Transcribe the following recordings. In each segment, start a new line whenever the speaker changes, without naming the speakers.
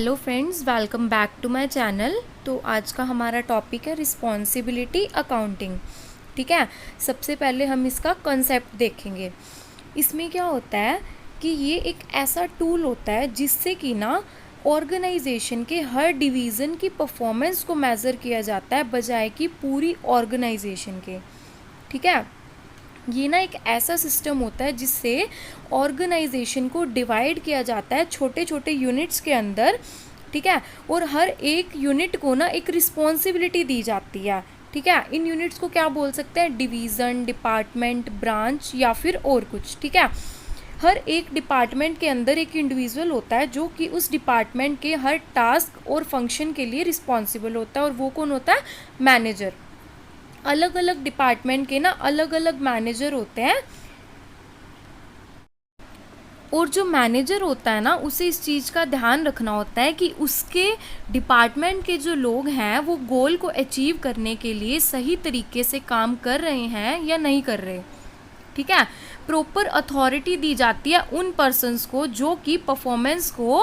Hello friends, welcome back to my channel. तो आज का हमारा टॉपिक है रिस्पॉन्सिबिलिटी अकाउंटिंग। ठीक है, सबसे पहले हम इसका कॉन्सेप्ट देखेंगे। इसमें क्या होता है कि ये एक ऐसा टूल होता है जिससे कि ना ऑर्गेनाइजेशन के हर डिवीज़न की परफॉर्मेंस को मेज़र किया जाता है बजाय कि पूरी ऑर्गेनाइजेशन के। ठीक है, ये ना एक ऐसा सिस्टम होता है जिससे ऑर्गेनाइजेशन को डिवाइड किया जाता है छोटे छोटे यूनिट्स के अंदर। ठीक है, और हर एक यूनिट को ना एक रिस्पॉन्सिबिलिटी दी जाती है। ठीक है, इन यूनिट्स को क्या बोल सकते हैं? डिवीज़न, डिपार्टमेंट, ब्रांच या फिर और कुछ। ठीक है, हर एक डिपार्टमेंट के अंदर एक इंडिविजुअल होता है जो कि उस डिपार्टमेंट के हर टास्क और फंक्शन के लिए रिस्पॉन्सिबल होता है, और वो कौन होता है? मैनेजर। अलग अलग डिपार्टमेंट के ना अलग अलग मैनेजर होते हैं, और जो मैनेजर होता है ना उसे इस चीज़ का ध्यान रखना होता है कि उसके डिपार्टमेंट के जो लोग हैं वो गोल को अचीव करने के लिए सही तरीके से काम कर रहे हैं या नहीं कर रहे। ठीक है, प्रॉपर अथॉरिटी दी जाती है उन पर्सन्स को जो कि परफॉर्मेंस को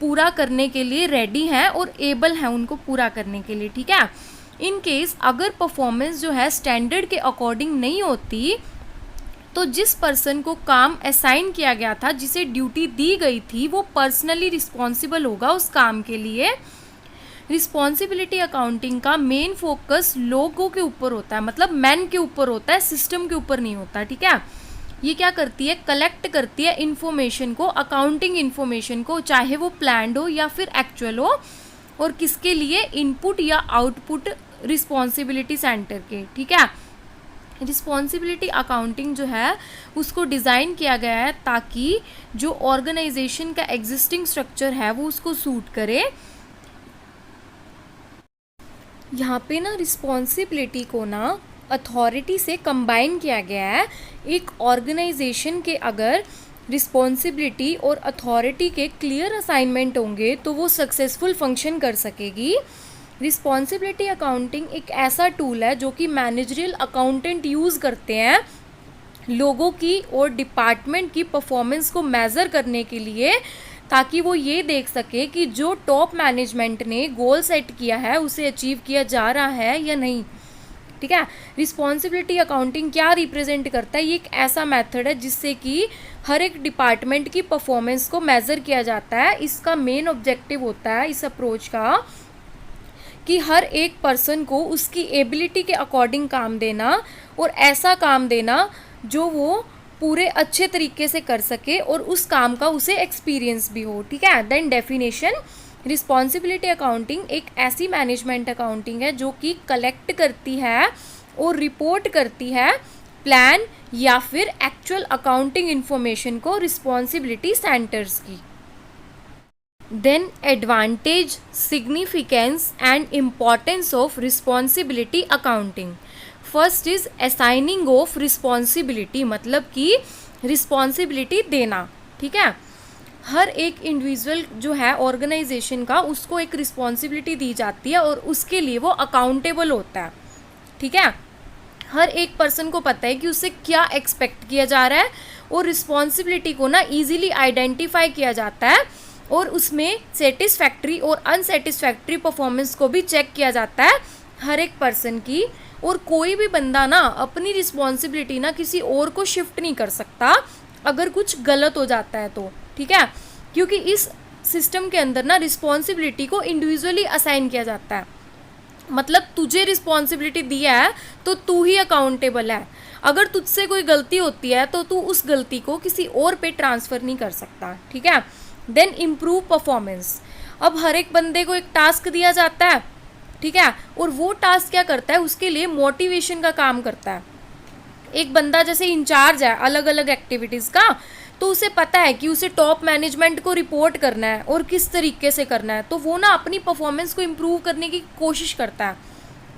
पूरा करने के लिए रेडी हैं और एबल हैं उनको पूरा करने के लिए। ठीक है, इन केस अगर परफॉर्मेंस जो है स्टैंडर्ड के अकॉर्डिंग नहीं होती तो जिस पर्सन को काम असाइन किया गया था, जिसे ड्यूटी दी गई थी, वो पर्सनली रिस्पॉन्सिबल होगा उस काम के लिए। रिस्पॉन्सिबिलिटी अकाउंटिंग का मेन फोकस लोगों के ऊपर होता है, मतलब मैन के ऊपर होता है, सिस्टम के ऊपर नहीं होता। ठीक है, ये क्या करती है? कलेक्ट करती है इन्फॉर्मेशन को, अकाउंटिंग इन्फॉर्मेशन को, चाहे वो प्लान्ड हो या फिर एक्चुअल हो, और किसके लिए? इनपुट या आउटपुट रिस्पॉन्सिबिलिटी सेंटर के। ठीक है, रिस्पॉन्सिबिलिटी अकाउंटिंग जो है उसको डिज़ाइन किया गया है ताकि जो ऑर्गेनाइजेशन का एग्जिस्टिंग स्ट्रक्चर है वो उसको सूट करे। यहाँ पे ना रिस्पॉन्सिबिलिटी को ना अथॉरिटी से कंबाइन किया गया है। एक ऑर्गेनाइजेशन के अगर रिस्पॉन्सिबिलिटी और अथॉरिटी के क्लियर असाइनमेंट होंगे तो वो सक्सेसफुल फंक्शन कर सकेगी। रिस्पॉन्सिबिलिटी अकाउंटिंग एक ऐसा टूल है जो कि मैनेजरियल अकाउंटेंट यूज़ करते हैं लोगों की और डिपार्टमेंट की परफॉर्मेंस को मेज़र करने के लिए, ताकि वो ये देख सके कि जो टॉप मैनेजमेंट ने गोल सेट किया है उसे अचीव किया जा रहा है या नहीं। ठीक है, रिस्पॉन्सिबिलिटी अकाउंटिंग क्या रिप्रेजेंट करता है? ये एक ऐसा मेथड है जिससे कि हर एक डिपार्टमेंट की परफॉर्मेंस को मेज़र किया जाता है। इसका मेन ऑब्जेक्टिव होता है इस अप्रोच का कि हर एक पर्सन को उसकी एबिलिटी के अकॉर्डिंग काम देना, और ऐसा काम देना जो वो पूरे अच्छे तरीके से कर सके और उस काम का उसे एक्सपीरियंस भी हो। ठीक है, देन डेफिनेशन। रिस्पॉन्सिबिलिटी अकाउंटिंग एक ऐसी मैनेजमेंट अकाउंटिंग है जो कि कलेक्ट करती है और रिपोर्ट करती है प्लान या फिर एक्चुअल अकाउंटिंग इंफॉर्मेशन को रिस्पॉन्सिबिलिटी सेंटर्स की। Then advantage, significance and importance of responsibility accounting. First is assigning of responsibility, मतलब कि रिस्पॉन्सिबिलिटी देना। ठीक है, हर एक इंडिविजुअल जो है ऑर्गेनाइजेशन का उसको एक रिस्पॉन्सिबिलिटी दी जाती है और उसके लिए वो अकाउंटेबल होता है। ठीक है, हर एक पर्सन को पता है कि उससे क्या एक्सपेक्ट किया जा रहा है, और रिस्पॉन्सिबिलिटी को ना ईजिली आइडेंटिफाई किया जाता है और उसमें सेटिस्फैक्ट्री और अनसेटिस्फैक्ट्री परफॉर्मेंस को भी चेक किया जाता है हर एक पर्सन की। और कोई भी बंदा ना अपनी रिस्पॉन्सिबिलिटी ना किसी और को शिफ्ट नहीं कर सकता अगर कुछ गलत हो जाता है तो। ठीक है, क्योंकि इस सिस्टम के अंदर ना रिस्पॉन्सिबिलिटी को इंडिविजुअली असाइन किया जाता है। मतलब तुझे रिस्पॉन्सिबिलिटी दिया है तो तू ही अकाउंटेबल है। अगर तुझसे कोई गलती होती है तो तू उस गलती को किसी और पे ट्रांसफ़र नहीं कर सकता। ठीक है, देन इम्प्रूव परफॉर्मेंस। अब हर एक बंदे को एक टास्क दिया जाता है। ठीक है, और वो टास्क क्या करता है? उसके लिए मोटिवेशन का काम करता है। एक बंदा जैसे इंचार्ज है अलग अलग एक्टिविटीज़ का, तो उसे पता है कि उसे टॉप मैनेजमेंट को रिपोर्ट करना है और किस तरीके से करना है, तो वो ना अपनी परफॉर्मेंस को इम्प्रूव करने की कोशिश करता है।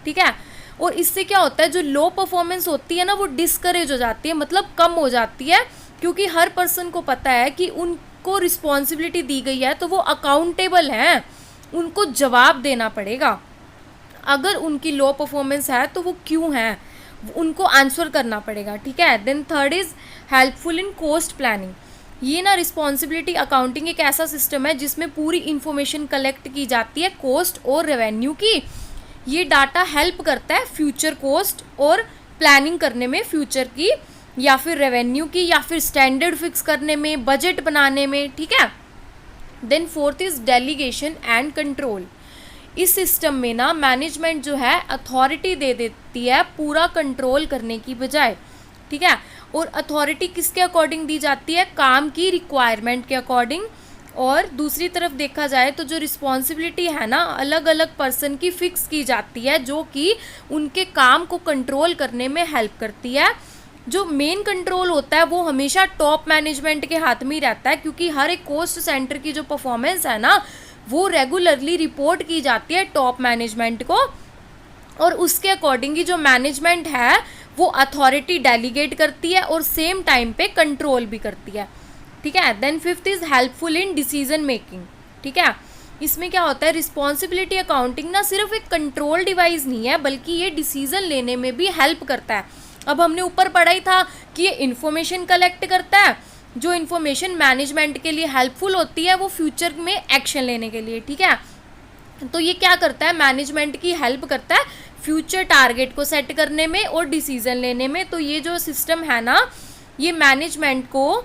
ठीक है, और इससे क्या होता है? जो लो परफॉर्मेंस होती है ना वो डिस्करेज हो जाती है, मतलब कम हो जाती है, क्योंकि हर पर्सन को पता है कि उनको रिस्पॉन्सिबिलिटी दी गई है तो वो अकाउंटेबल हैं, उनको जवाब देना पड़ेगा। अगर उनकी लो परफॉर्मेंस है तो वो क्यों है, उनको आंसर करना पड़ेगा। ठीक है, then third is helpful in cost planning. ये ना रिस्पॉन्सिबिलिटी अकाउंटिंग एक ऐसा सिस्टम है जिसमें पूरी इंफॉर्मेशन कलेक्ट की जाती है कॉस्ट और रेवेन्यू की। ये डाटा हेल्प करता है फ्यूचर कॉस्ट और प्लानिंग करने में फ्यूचर की, या फिर रेवेन्यू की, या फिर स्टैंडर्ड फिक्स करने में, बजट बनाने में, ठीक है। Then fourth is delegation and control. इस सिस्टम में ना मैनेजमेंट जो है अथॉरिटी दे देती है पूरा कंट्रोल करने की बजाय, ठीक है। और अथॉरिटी किसके अकॉर्डिंग दी जाती है? काम की रिक्वायरमेंट के अकॉर्डिंग। और दूसरी तरफ देखा जाए तो जो रिस्पॉन्सिबिलिटी है ना अलग अलग पर्सन की फिक्स की जाती है, जो कि उनके काम को कंट्रोल करने में हेल्प करती है। जो मेन कंट्रोल होता है वो हमेशा टॉप मैनेजमेंट के हाथ में ही रहता है, क्योंकि हर एक कॉस्ट सेंटर की जो परफॉर्मेंस है ना वो रेगुलरली रिपोर्ट की जाती है टॉप मैनेजमेंट को, और उसके अकॉर्डिंग ही जो मैनेजमेंट है वो अथॉरिटी डेलीगेट करती है और सेम टाइम पे कंट्रोल भी करती है, ठीक है। Then fifth is helpful in decision making, ठीक है। इसमें क्या होता है, रिस्पॉन्सिबिलिटी अकाउंटिंग ना सिर्फ एक कंट्रोल डिवाइस नहीं है बल्कि ये डिसीजन लेने में भी हेल्प करता है। अब हमने ऊपर पढ़ा ही था कि ये इन्फॉर्मेशन कलेक्ट करता है, जो इन्फॉर्मेशन मैनेजमेंट के लिए हेल्पफुल होती है वो फ्यूचर में एक्शन लेने के लिए, ठीक है। तो ये क्या करता है, मैनेजमेंट की हेल्प करता है फ्यूचर टारगेट को सेट करने में और डिसीजन लेने में। तो ये जो सिस्टम है ना ये मैनेजमेंट को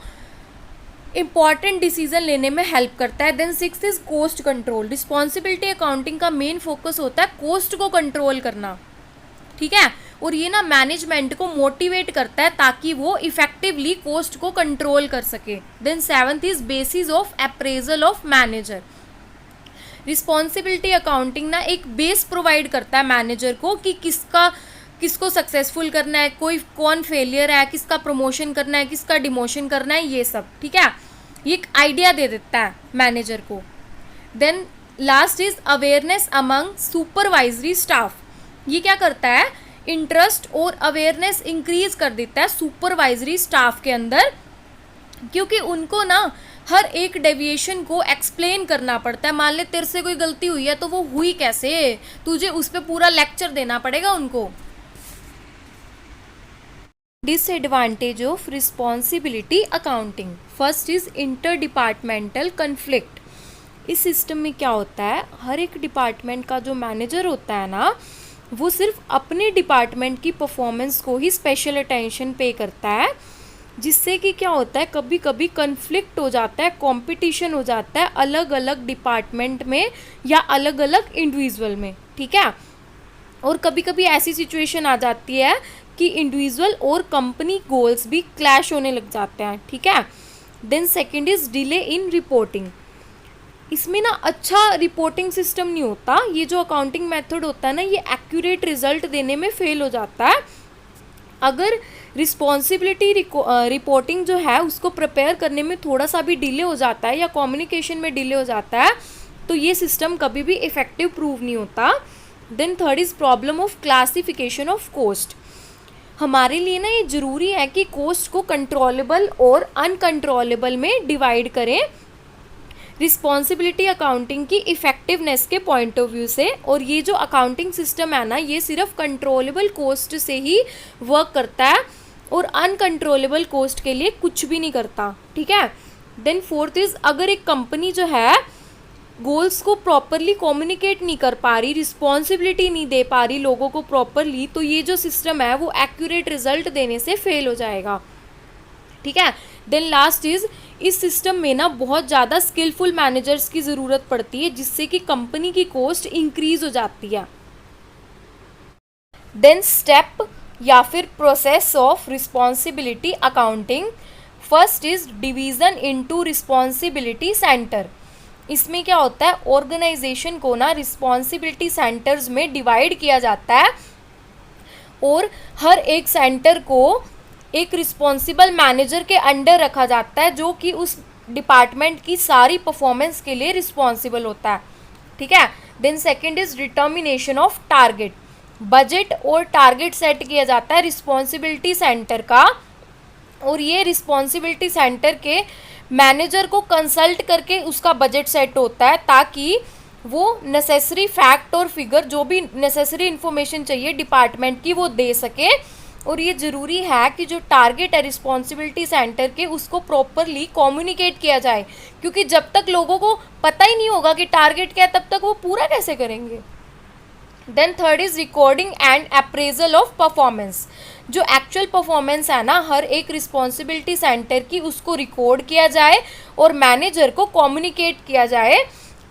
इंपॉर्टेंट डिसीजन लेने में हेल्प करता है। Then six is cost control. Responsibility accounting का मेन फोकस होता है कॉस्ट को कंट्रोल करना, ठीक है। और ये ना मैनेजमेंट को मोटिवेट करता है ताकि वो इफेक्टिवली कॉस्ट को कंट्रोल कर सके। Then seventh is basis of appraisal of manager. Responsibility accounting ना एक बेस प्रोवाइड करता है मैनेजर को कि किसको सक्सेसफुल करना है, कौन फेलियर है, किसका प्रमोशन करना है, किसका डिमोशन करना है, ये सब, ठीक है। ये एक आइडिया दे देता है मैनेजर को। Then last is awareness among supervisory staff. ये क्या करता है, इंटरेस्ट और अवेयरनेस इंक्रीज कर देता है सुपरवाइजरी स्टाफ के अंदर, क्योंकि उनको ना हर एक डेविएशन को एक्सप्लेन करना पड़ता है। मान ले तेरे से कोई गलती हुई है तो वो हुई कैसे, तुझे उस पर पूरा लेक्चर देना पड़ेगा उनको। Disadvantage of responsibility accounting. First is inter departmental conflict. इस सिस्टम में क्या होता है, हर एक डिपार्टमेंट का जो मैनेजर होता है ना वो सिर्फ अपने डिपार्टमेंट की परफॉर्मेंस को ही स्पेशल अटेंशन पे करता है, जिससे कि क्या होता है कभी कभी कन्फ्लिक्ट हो जाता है, कंपटीशन हो जाता है अलग अलग डिपार्टमेंट में या अलग अलग इंडिविजुअल में, ठीक है। और कभी कभी ऐसी सिचुएशन आ जाती है कि इंडिविजुअल और कंपनी गोल्स भी क्लैश होने लग जाते हैं, ठीक है। Then second is delay in reporting. इसमें ना अच्छा रिपोर्टिंग सिस्टम नहीं होता। ये जो अकाउंटिंग मेथड होता है ना ये एक्यूरेट रिजल्ट देने में फेल हो जाता है। अगर रिस्पॉन्सिबिलिटी रिपोर्टिंग जो है उसको प्रिपेयर करने में थोड़ा सा भी डिले हो जाता है या कम्युनिकेशन में डिले हो जाता है तो ये सिस्टम कभी भी इफेक्टिव प्रूव नहीं होता। Then third is problem of classification of cost. हमारे लिए ना ये ज़रूरी है कि कॉस्ट को कंट्रोलेबल और अनकंट्रोलेबल में डिवाइड करें रिस्पॉन्सिबिलिटी अकाउंटिंग की इफ़ेक्टिवनेस के पॉइंट ऑफ व्यू से। और ये जो अकाउंटिंग सिस्टम है ना ये सिर्फ कंट्रोलेबल कॉस्ट से ही वर्क करता है और अनकंट्रोलेबल कॉस्ट के लिए कुछ भी नहीं करता, ठीक है। देन फोर्थ इज अगर एक कंपनी जो है गोल्स को प्रॉपरली कम्युनिकेट नहीं कर पा रही, रिस्पॉन्सिबिलिटी नहीं दे पा रही लोगों को प्रॉपरली, तो ये जो सिस्टम है वो एक्यूरेट रिजल्ट देने से फेल हो जाएगा, ठीक है। देन लास्ट इज इस सिस्टम में ना बहुत ज़्यादा स्किलफुल मैनेजर्स की ज़रूरत पड़ती है जिससे कि कंपनी की कॉस्ट इंक्रीज हो जाती है। देन स्टेप या फिर process of responsibility accounting. First is division into responsibility centre. इसमें क्या होता है, ऑर्गेनाइजेशन को ना रिस्पॉन्सिबिलिटी सेंटर्स में डिवाइड किया जाता है और हर एक सेंटर को एक रिस्पॉन्सिबल मैनेजर के अंडर रखा जाता है जो कि उस डिपार्टमेंट की सारी परफॉर्मेंस के लिए रिस्पॉन्सिबल होता है, ठीक है। Then second is determination of target. Budget और टारगेट सेट किया जाता है रिस्पॉन्सिबिलिटी सेंटर का और ये रिस्पॉन्सिबिलिटी सेंटर के मैनेजर को कंसल्ट करके उसका बजट सेट होता है ताकि वो नेसेसरी फैक्ट और फिगर जो भी नेसेसरी इन्फॉर्मेशन चाहिए डिपार्टमेंट की वो दे सके और ये ज़रूरी है कि जो टारगेट है रिस्पॉन्सिबिलिटी सेंटर के उसको प्रॉपरली कम्युनिकेट किया जाए, क्योंकि जब तक लोगों को पता ही नहीं होगा कि टारगेट क्या है तब तक वो पूरा कैसे करेंगे। Then third is recording and appraisal of performance. जो एक्चुअल परफॉर्मेंस है ना हर एक रिस्पॉन्सिबिलिटी सेंटर की, उसको रिकॉर्ड किया जाए और मैनेजर को कम्युनिकेट किया जाए,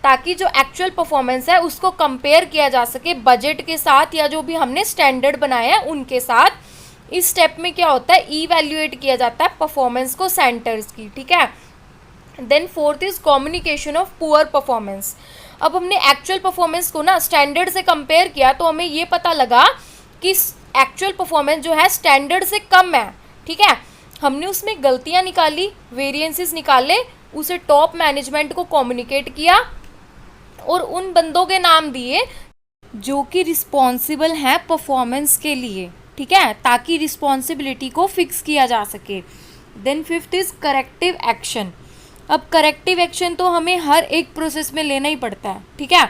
ताकि जो एक्चुअल परफॉर्मेंस है उसको कंपेयर किया जा सके बजट के साथ या जो भी हमने स्टैंडर्ड बनाया है उनके साथ। इस स्टेप में क्या होता है, इवैल्यूएट किया जाता है परफॉर्मेंस को सेंटर्स की, ठीक है। Then fourth is communication of poor performance. अब हमने एक्चुअल परफॉर्मेंस को ना स्टैंडर्ड से कंपेयर किया तो हमें ये पता लगा कि एक्चुअल परफॉर्मेंस जो है स्टैंडर्ड से कम है, ठीक है। हमने उसमें गलतियां निकाली, वेरिएंसेस निकाले, उसे टॉप मैनेजमेंट को कम्युनिकेट किया और उन बंदों के नाम दिए जो कि रिस्पॉन्सिबल हैं परफॉर्मेंस के लिए, ठीक है, ताकि रिस्पॉन्सिबिलिटी को फिक्स किया जा सके। Then fifth is corrective action. अब करेक्टिव एक्शन तो हमें हर एक प्रोसेस में लेना ही पड़ता है, ठीक है।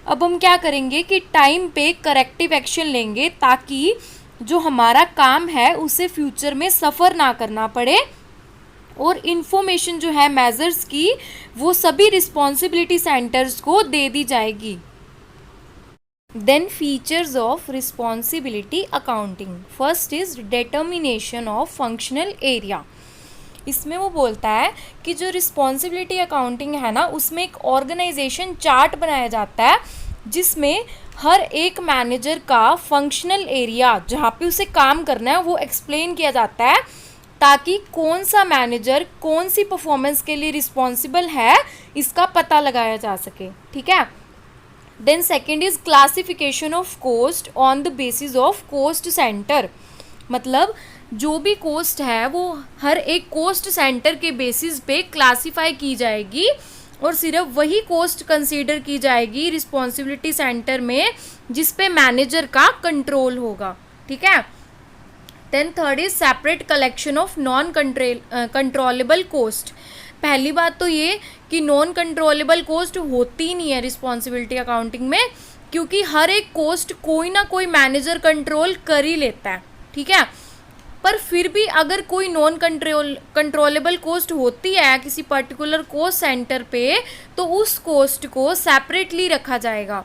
अब हम क्या करेंगे कि टाइम पे करेक्टिव एक्शन लेंगे ताकि जो हमारा काम है उसे फ्यूचर में सफ़र ना करना पड़े, और इन्फॉर्मेशन जो है मेजर्स की वो सभी रिस्पॉन्सिबिलिटी सेंटर्स को दे दी जाएगी। Then features of responsibility accounting. First is determination of functional area. इसमें वो बोलता है कि जो रिस्पॉन्सिबिलिटी अकाउंटिंग है ना उसमें एक ऑर्गेनाइजेशन चार्ट बनाया जाता है जिसमें हर एक मैनेजर का फंक्शनल एरिया जहाँ पे उसे काम करना है वो एक्सप्लेन किया जाता है, ताकि कौन सा मैनेजर कौन सी परफॉर्मेंस के लिए रिस्पॉन्सिबल है इसका पता लगाया जा सके, ठीक है। Then second is classification of cost on the basis of cost centre. मतलब जो भी कोस्ट है वो हर एक कोस्ट सेंटर के बेसिस पे क्लासीफाई की जाएगी और सिर्फ वही कोस्ट कंसीडर की जाएगी रिस्पॉन्सिबिलिटी सेंटर में जिस पे मैनेजर का कंट्रोल होगा, ठीक है। Then third is separate collection of non controllable cost. पहली बात तो ये कि नॉन कंट्रोलेबल कोस्ट होती नहीं है रिस्पॉन्सिबिलिटी अकाउंटिंग में, क्योंकि हर एक कोस्ट कोई ना कोई मैनेजर कंट्रोल कर ही लेता है, ठीक है। पर फिर भी अगर कोई नॉन कंट्रोलेबल कोस्ट होती है किसी पर्टिकुलर कोस्ट सेंटर पे तो उस कोस्ट को सेपरेटली रखा जाएगा।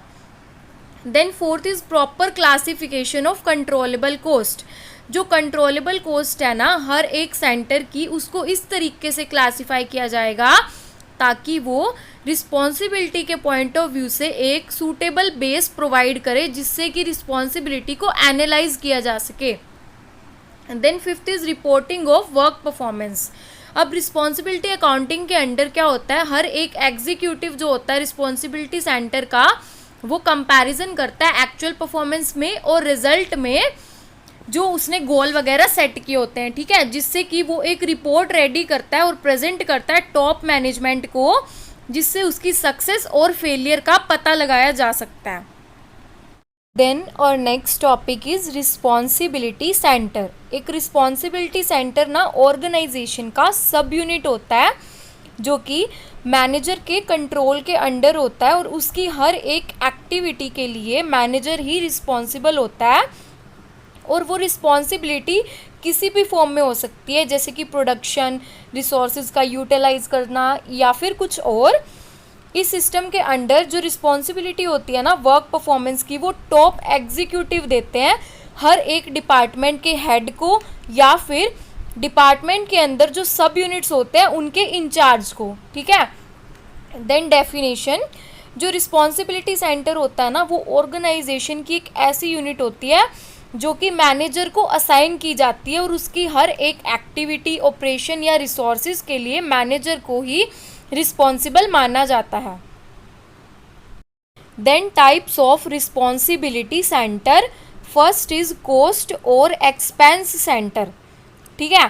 Then fourth is proper classification of controllable cost. जो कंट्रोलेबल कोस्ट है ना हर एक सेंटर की उसको इस तरीके से क्लासिफाई किया जाएगा ताकि वो रिस्पॉन्सिबिलिटी के पॉइंट ऑफ व्यू से एक सूटेबल बेस प्रोवाइड करे जिससे कि रिस्पॉन्सिबिलिटी को एनालाइज किया जा सके। Then fifth is reporting of work performance. अब रिस्पॉन्सिबिलिटी अकाउंटिंग के अंडर क्या होता है, हर एक एग्जीक्यूटिव जो होता है रिस्पॉन्सिबिलिटी सेंटर का वो कंपैरिजन करता है एक्चुअल परफॉर्मेंस में और रिजल्ट में जो उसने गोल वगैरह सेट किए होते हैं, ठीक है, जिससे कि वो एक रिपोर्ट रेडी करता है और प्रेजेंट करता है टॉप मैनेजमेंट को, जिससे उसकी सक्सेस और फेलियर का पता लगाया जा सकता है। देन और next topic is responsibility centre. एक रिस्पॉन्सिबिलिटी सेंटर ना ऑर्गेनाइजेशन का सब यूनिट होता है जो कि मैनेजर के कंट्रोल के अंडर होता है और उसकी हर एक एक्टिविटी के लिए मैनेजर ही रिस्पॉन्सिबल होता है, और वो रिस्पॉन्सिबिलिटी किसी भी फॉर्म में हो सकती है जैसे कि प्रोडक्शन, रिसोर्सेज का यूटिलाइज करना या फिर कुछ और। इस सिस्टम के अंडर जो रिस्पॉन्सिबिलिटी होती है ना वर्क परफॉर्मेंस की वो टॉप एग्जीक्यूटिव देते हैं हर एक डिपार्टमेंट के हेड को या फिर डिपार्टमेंट के अंदर जो सब यूनिट्स होते हैं उनके इंचार्ज को, ठीक है। देन डेफिनेशन, जो रिस्पॉन्सिबिलिटी सेंटर होता है ना वो ऑर्गेनाइजेशन की एक ऐसी यूनिट होती है जो कि मैनेजर को असाइन की जाती है और उसकी हर एक एक्टिविटी, ऑपरेशन या रिसोर्सेज के लिए मैनेजर को ही रिस्पॉन्सिबल माना जाता है। Then types of responsibility centre. First is cost और एक्सपेंस सेंटर, ठीक है।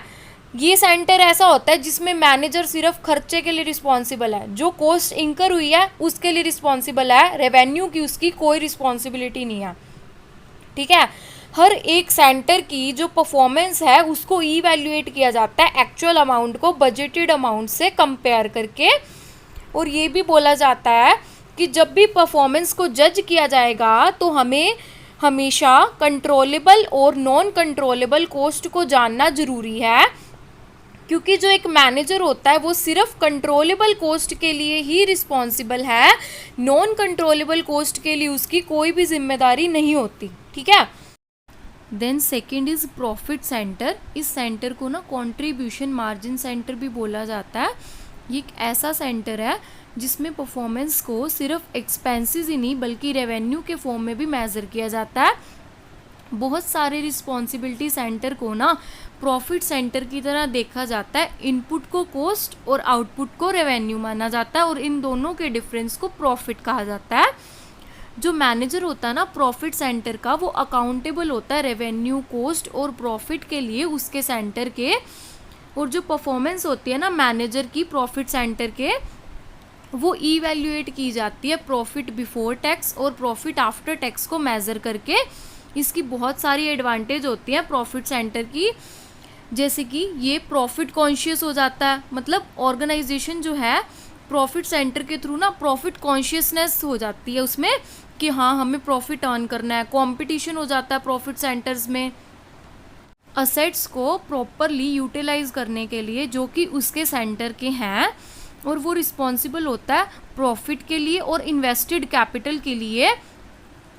ये सेंटर ऐसा होता है जिसमें मैनेजर सिर्फ खर्चे के लिए रिस्पॉन्सिबल है, जो कॉस्ट इंकर हुई है उसके लिए रिस्पॉन्सिबल है, रेवेन्यू की उसकी कोई रिस्पॉन्सिबिलिटी नहीं है, ठीक है। हर एक सेंटर की जो परफॉर्मेंस है उसको इवैल्यूएट किया जाता है एक्चुअल अमाउंट को बजटेड अमाउंट से कंपेयर करके, और ये भी बोला जाता है कि जब भी परफॉर्मेंस को जज किया जाएगा तो हमेशा कंट्रोलेबल और नॉन कंट्रोलेबल कॉस्ट को जानना ज़रूरी है, क्योंकि जो एक मैनेजर होता है वो सिर्फ कंट्रोलेबल कॉस्ट के लिए ही रिस्पॉन्सिबल है, नॉन कंट्रोलेबल कॉस्ट के लिए उसकी कोई भी जिम्मेदारी नहीं होती, ठीक है। Then second is profit centre. इस सेंटर को ना कंट्रीब्यूशन मार्जिन सेंटर भी बोला जाता है। ये एक ऐसा सेंटर है जिसमें परफॉर्मेंस को सिर्फ एक्सपेंसेस ही नहीं बल्कि रेवेन्यू के फॉर्म में भी मेज़र किया जाता है। बहुत सारे रिस्पॉन्सिबिलिटी सेंटर को ना प्रॉफिट सेंटर की तरह देखा जाता है। इनपुट को कॉस्ट और आउटपुट को रेवेन्यू माना जाता है और इन दोनों के डिफरेंस को प्रॉफिट कहा जाता है। जो मैनेजर होता है ना प्रॉफिट सेंटर का, वो अकाउंटेबल होता है रेवेन्यू, कॉस्ट और प्रॉफिट के लिए उसके सेंटर के। और जो परफॉर्मेंस होती है ना मैनेजर की प्रॉफिट सेंटर के, वो इवैल्यूएट की जाती है प्रॉफिट बिफोर टैक्स और प्रॉफिट आफ्टर टैक्स को मेज़र करके। इसकी बहुत सारी एडवांटेज होती हैं प्रॉफिट सेंटर की, जैसे कि ये प्रॉफिट कॉन्शियस हो जाता है, मतलब ऑर्गेनाइजेशन जो है प्रॉफिट सेंटर के थ्रू ना प्रॉफिट कॉन्शियसनेस हो जाती है उसमें कि हाँ हमें प्रॉफिट अर्न करना है। कंपटीशन हो जाता है प्रॉफिट सेंटर्स में असेट्स को प्रॉपरली यूटिलाइज करने के लिए जो कि उसके सेंटर के हैं, और वो रिस्पॉन्सिबल होता है प्रॉफिट के लिए और इन्वेस्टेड कैपिटल के लिए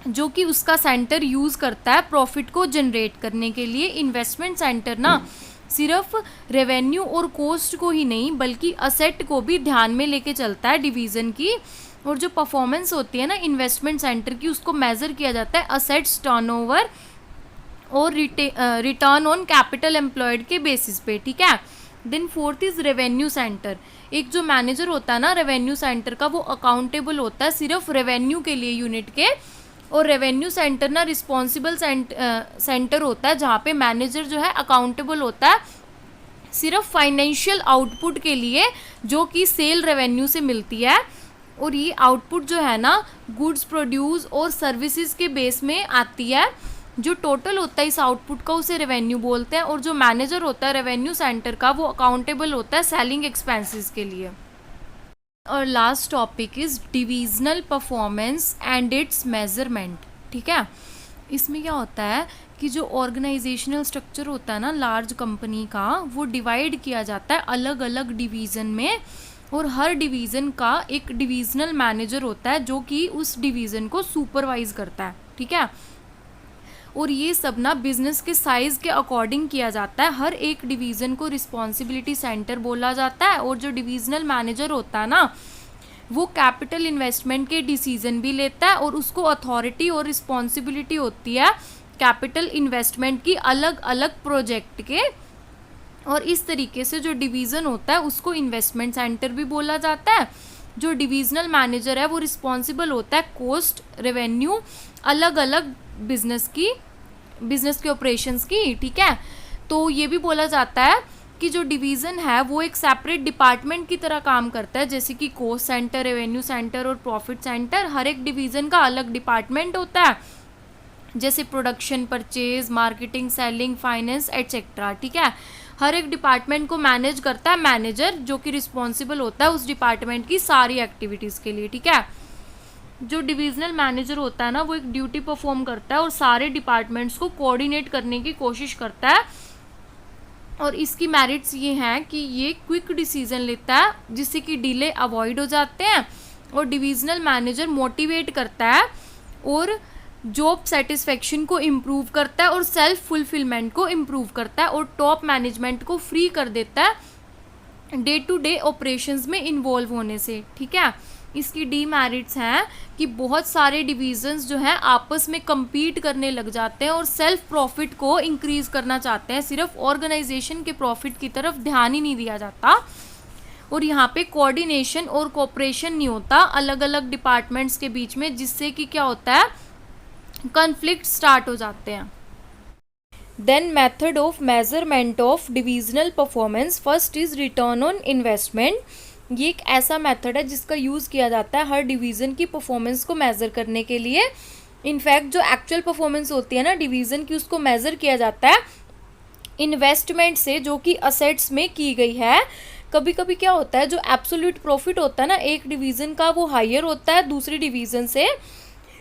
जो कि उसका सेंटर यूज़ करता है प्रॉफिट को जनरेट करने के लिए। इन्वेस्टमेंट सेंटर ना सिर्फ रेवेन्यू और कॉस्ट को ही नहीं बल्कि असेट को भी ध्यान में लेके चलता है डिवीज़न की। और जो परफॉर्मेंस होती है ना इन्वेस्टमेंट सेंटर की, उसको मेज़र किया जाता है असेट्स टर्नओवर और रिटर्न ऑन कैपिटल एम्प्लॉयड के बेसिस पे, ठीक है। Then fourth is revenue centre. एक जो मैनेजर होता है ना रेवेन्यू सेंटर का, वो अकाउंटेबल होता है सिर्फ रेवेन्यू के लिए यूनिट के। और रेवेन्यू सेंटर ना रिस्पॉन्सिबल सेंटर होता है जहाँ पे मैनेजर जो है अकाउंटेबल होता है सिर्फ फाइनेंशियल आउटपुट के लिए जो कि सेल रेवेन्यू से मिलती है। और ये आउटपुट जो है ना गुड्स प्रोड्यूस और सर्विसेज के बेस में आती है। जो टोटल होता है इस आउटपुट का उसे रेवेन्यू बोलते हैं। और जो मैनेजर होता है रेवेन्यू सेंटर का, वो अकाउंटेबल होता है सेलिंग एक्सपेंसेस के लिए। और last topic is divisional performance and it's measurement, ठीक है। इसमें क्या होता है कि जो ऑर्गेनाइजेशनल स्ट्रक्चर होता है ना लार्ज कंपनी का, वो डिवाइड किया जाता है अलग अलग डिवीज़न में, और हर डिवीज़न का एक डिविजनल मैनेजर होता है जो कि उस डिवीज़न को सुपरवाइज करता है, ठीक है। और ये सब ना बिजनेस के साइज़ के अकॉर्डिंग किया जाता है। हर एक डिवीज़न को रिस्पॉन्सिबिलिटी सेंटर बोला जाता है। और जो डिविजनल मैनेजर होता है ना, वो कैपिटल इन्वेस्टमेंट के डिसीजन भी लेता है और उसको अथॉरिटी और रिस्पॉन्सिबिलिटी होती है कैपिटल इन्वेस्टमेंट की अलग अलग प्रोजेक्ट के। और इस तरीके से जो डिवीज़न होता है उसको इन्वेस्टमेंट सेंटर भी बोला जाता है। जो डिविजनल मैनेजर है वो रिस्पॉन्सिबल होता है कॉस्ट, रेवेन्यू, अलग अलग बिजनेस के ऑपरेशंस की, ठीक है। तो ये भी बोला जाता है कि जो डिवीज़न है वो एक सेपरेट डिपार्टमेंट की तरह काम करता है, जैसे कि कॉस्ट सेंटर, रेवेन्यू सेंटर और प्रॉफिट सेंटर। हर एक डिवीज़न का अलग डिपार्टमेंट होता है, जैसे production, purchase, marketing, selling, finance etcetera, ठीक है। हर एक डिपार्टमेंट को मैनेज करता है मैनेजर जो कि रिस्पॉन्सिबल होता है उस डिपार्टमेंट की सारी एक्टिविटीज़ के लिए, ठीक है। जो डिविजनल मैनेजर होता है ना, वो एक ड्यूटी परफॉर्म करता है और सारे डिपार्टमेंट्स को कोऑर्डिनेट करने की कोशिश करता है। और इसकी मेरिट्स ये हैं कि ये क्विक डिसीजन लेता है जिससे कि डिले अवॉइड हो जाते हैं, और डिविजनल मैनेजर मोटिवेट करता है और जॉब सेटिस्फेक्शन को इम्प्रूव करता है और सेल्फ फुलफिलमेंट को इम्प्रूव करता है, और टॉप मैनेजमेंट को फ्री कर देता है डे टू डे ऑपरेशंस में इन्वॉल्व होने से, ठीक है। इसकी डीमेरिट्स हैं कि बहुत सारे डिवीजन्स जो हैं आपस में compete करने लग जाते हैं और सेल्फ प्रॉफिट को इंक्रीज करना चाहते हैं, सिर्फ ऑर्गेनाइजेशन के प्रॉफिट की तरफ ध्यान ही नहीं दिया जाता। और यहाँ पे कोऑर्डिनेशन और कोऑपरेशन नहीं होता अलग अलग डिपार्टमेंट्स के बीच में, जिससे कि क्या होता है कॉन्फ्लिक्ट स्टार्ट हो जाते हैं। Then method of measurement of divisional performance. First is return on investment. ये एक ऐसा मेथड है जिसका यूज़ किया जाता है हर डिवीज़न की परफॉर्मेंस को मेज़र करने के लिए। इनफैक्ट जो एक्चुअल परफॉर्मेंस होती है ना डिवीज़न की, उसको मेज़र किया जाता है इन्वेस्टमेंट से जो कि असेट्स में की गई है। कभी कभी क्या होता है जो एब्सोल्यूट प्रॉफिट होता है ना एक डिवीज़न का, वो हायर होता है दूसरी डिवीज़न से,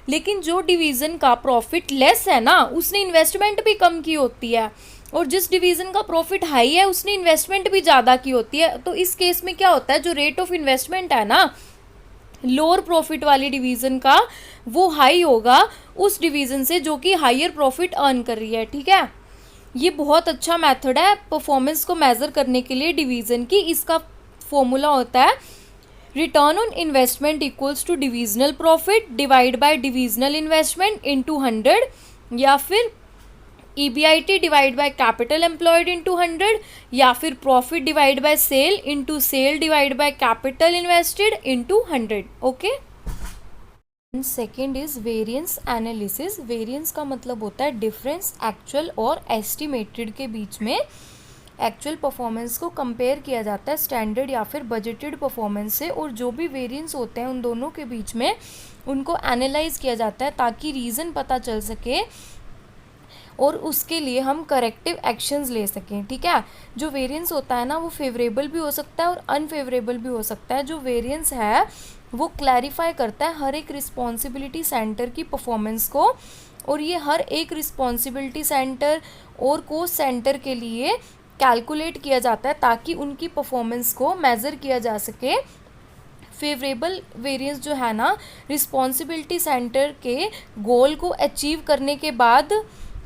लेकिन जो डिवीज़न का प्रॉफिट लेस है ना, उसने इन्वेस्टमेंट भी कम की होती है, और जिस डिवीज़न का प्रॉफिट हाई है उसने इन्वेस्टमेंट भी ज़्यादा की होती है। तो इस केस में क्या होता है, जो रेट ऑफ इन्वेस्टमेंट है ना लोअर प्रॉफिट वाली डिवीज़न का, वो हाई होगा उस डिवीज़न से जो कि हायर प्रॉफिट अर्न कर रही है। ठीक है, ये बहुत अच्छा मेथड है परफॉर्मेंस को मेज़र करने के लिए डिवीज़न की। इसका फॉर्मूला होता है return on investment equals to divisional profit divide by divisional investment into 100, या फिर EBIT divide by capital employed into 100, या फिर profit divide by sale into sale divide by capital invested into 100। Okay, second is variance analysis. Variance का मतलब होता है difference actual और estimated के बीच में। एक्चुअल परफॉर्मेंस को कंपेयर किया जाता है स्टैंडर्ड या फिर बजटेड परफॉर्मेंस से, और जो भी वेरिएंस होते हैं उन दोनों के बीच में उनको एनालाइज किया जाता है ताकि रीज़न पता चल सके और उसके लिए हम करेक्टिव एक्शंस ले सकें। ठीक है, जो वेरिएंस होता है ना वो फेवरेबल भी हो सकता है और अनफेवरेबल भी हो सकता है। जो वेरिएंस है वो क्लैरिफाई करता है हर एक रिस्पॉन्सिबिलिटी सेंटर की परफॉर्मेंस को, और ये हर एक रिस्पॉन्सिबिलिटी सेंटर और कोस्ट सेंटर के लिए कैलकुलेट किया जाता है ताकि उनकी परफॉर्मेंस को मेज़र किया जा सके। फेवरेबल वेरिएंस जो है ना रिस्पॉन्सिबिलिटी सेंटर के गोल को अचीव करने के बाद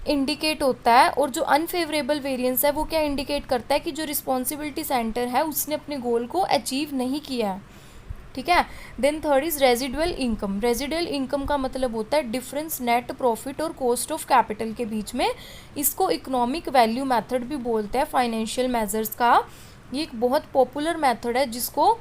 इंडिकेट होता है, और जो अनफेवरेबल वेरिएंस है वो क्या इंडिकेट करता है कि जो रिस्पॉन्सिबिलिटी सेंटर है उसने अपने गोल को अचीव नहीं किया है। ठीक है, then third is residual income. Residual income का मतलब होता है डिफरेंस नेट प्रॉफिट और कॉस्ट ऑफ कैपिटल के बीच में। इसको इकोनॉमिक वैल्यू मेथड भी बोलते हैं फाइनेंशियल मेजर्स का। ये एक बहुत पॉपुलर मेथड है जिसको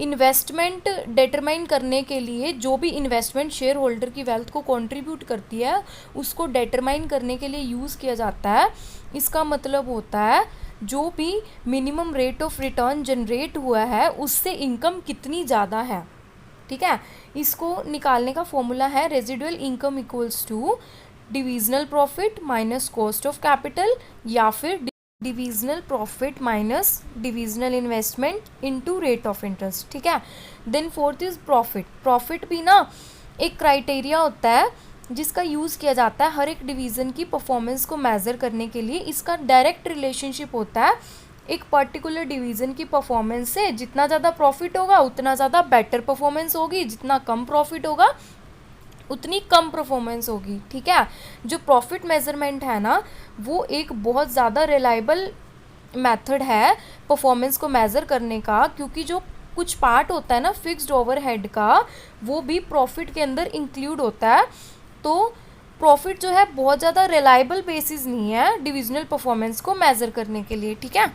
इन्वेस्टमेंट डिटरमाइन करने के लिए, जो भी इन्वेस्टमेंट शेयर होल्डर की वेल्थ को कंट्रीब्यूट करती है उसको डिटरमाइन करने के लिए यूज़ किया जाता है। इसका मतलब होता है जो भी minimum rate of return generate हुआ है उससे इनकम कितनी ज़्यादा है। ठीक है, इसको निकालने का फॉर्मूला है residual income equals to divisional profit minus cost of capital, या फिर divisional profit minus divisional investment into rate of interest. ठीक है, then fourth is profit. Profit भी ना एक क्राइटेरिया होता है जिसका यूज़ किया जाता है हर एक डिवीज़न की परफॉर्मेंस को मेज़र करने के लिए। इसका डायरेक्ट रिलेशनशिप होता है एक पर्टिकुलर डिवीज़न की परफॉर्मेंस से। जितना ज़्यादा प्रॉफिट होगा उतना ज़्यादा बेटर परफॉर्मेंस होगी, जितना कम प्रॉफिट होगा उतनी कम परफॉर्मेंस होगी। ठीक है, जो प्रॉफिट मेजरमेंट है ना वो एक बहुत ज़्यादा रिलायबल मेथड है परफॉर्मेंस को मेज़र करने का, क्योंकि जो कुछ पार्ट होता है ना फिक्स्ड ओवरहेड का वो भी प्रॉफिट के अंदर इंक्लूड होता है। तो प्रॉफिट जो है बहुत ज़्यादा रिलायबल बेसिस नहीं है डिविजनल परफॉर्मेंस को मेज़र करने के लिए। ठीक है,